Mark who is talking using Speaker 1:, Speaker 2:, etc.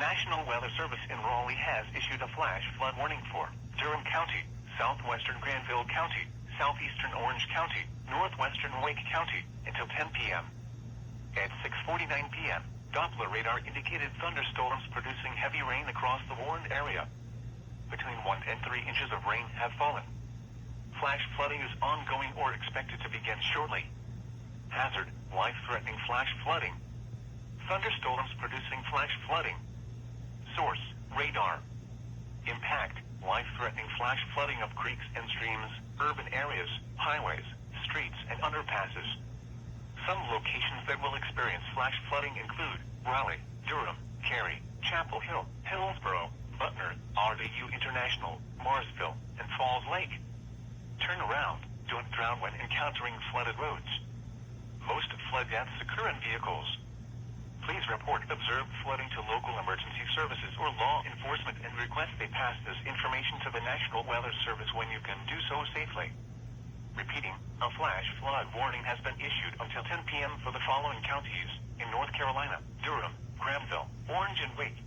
Speaker 1: National Weather Service in Raleigh has issued a flash flood warning for Durham County, southwestern Granville County, southeastern Orange County, northwestern Wake County, until 10 p.m. At 6:49 p.m., Doppler radar indicated thunderstorms producing heavy rain across the warned area. Between 1 and 3 inches of rain have fallen. Flash flooding is ongoing or expected to begin shortly. Hazard, life-threatening flash flooding. Thunderstorms producing flash flooding. Source, radar. Impact, life-threatening flash flooding of creeks and streams, urban areas, highways, streets, and underpasses. Some locations that will experience flash flooding include Raleigh, Durham, Cary, Chapel Hill, Hillsborough, Butner, RDU International, Morrisville, and Falls Lake. Turn around. Don't drown when encountering flooded roads. Most flood deaths occur in vehicles. Please report observed flooding to local emergency services or law enforcement and request they pass this information to the National Weather Service when you can do so safely. Repeating, a flash flood warning has been issued until 10 p.m. for the following counties in North Carolina: Durham, Granville, Orange and Wake,